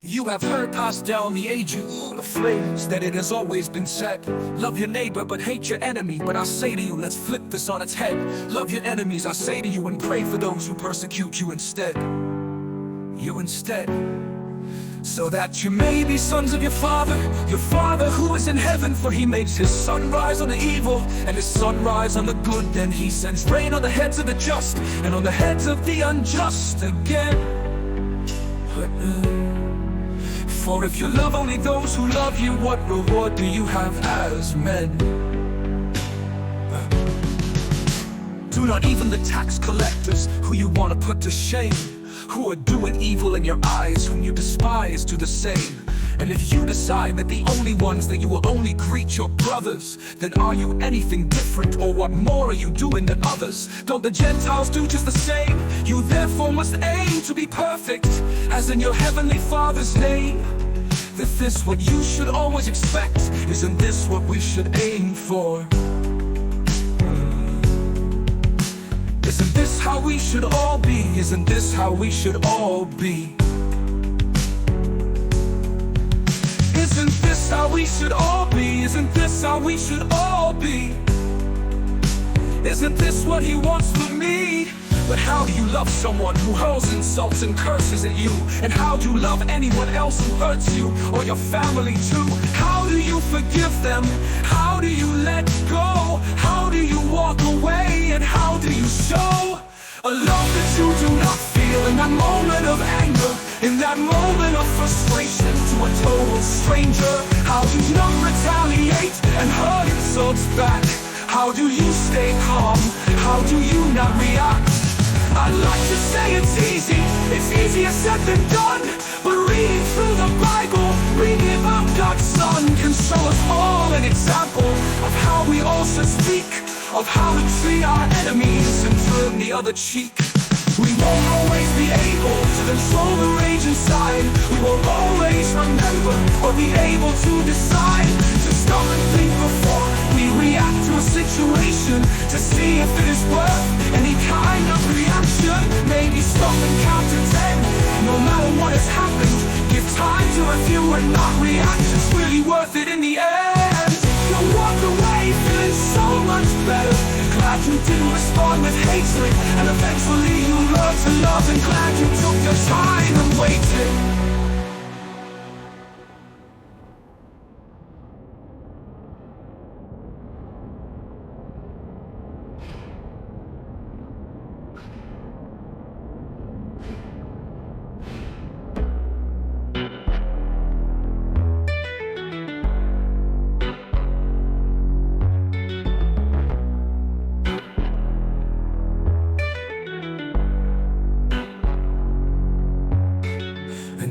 You have heard passed down the ages, the flames that it has always been said. Love your neighbor but hate your enemy. But I say to you, let's flip this on its head. Love your enemies, I say to you, and pray for those who persecute you instead. You instead. So that you may be sons of your Father who is in heaven. For he makes his sun rise on the evil and his sunrise on the good. Then he sends rain on the heads of the just and on the heads of the unjust again. For if you love only those who love you, what reward do you have as men? Do not even the tax collectors, who you want to put to shame, who are doing evil in your eyes, whom you despise, do the same. And if you decide that the only ones that you will only greet your brothers, then are you anything different, or what more are you doing than others? Don't the Gentiles do just the same? You therefore must aim to be perfect, as in your heavenly Father's name. If this what you should always expect, isn't this what we should aim for? Isn't this how we should all be? Isn't this how we should all be? Isn't this how we should all be? Isn't this how we should all be? Isn't this what he wants for me? But how do you love someone who hurls insults and curses at you? And how do you love anyone else who hurts you, or your family too? How do you forgive them? How do you let go? How do you walk away? And how do you show a love that you do not feel in that moment of anger, in that moment of frustration to a total stranger? How do you not retaliate and hurt insults back? How do you stay calm? How do you not react? I'd like to say it's easier said than done. But reading through the Bible, reading about God's Son, can show us all an example of how we all should speak, of how to treat our enemies and turn the other cheek. We won't always be able to control the rage inside. We won't always remember or be able to decide to stop and think before we react to a situation, to see if it is worth any kind of reaction. Maybe stop and count to 10. No matter what has happened, give time to review and not react. It's really worth it in the end. You'll walk away feeling so much better, glad you didn't respond with hatred, and eventually you learn to love, and glad you took your time and waited.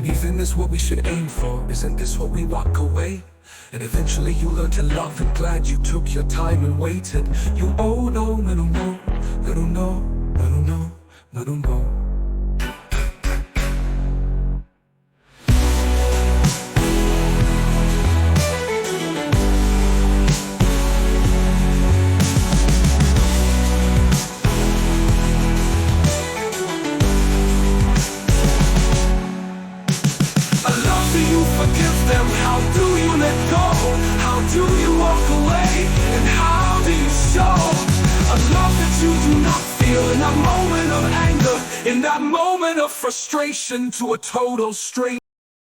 Isn't this what we should aim for? Isn't this what we walk away? And eventually you learn to love, and glad you took your time and waited. You oh no, little no, little no, little no, little no. Forgive them, how do you let go? How do you walk away? And how do you show a love that you do not feel in that moment of anger, in that moment of frustration to a total stranger?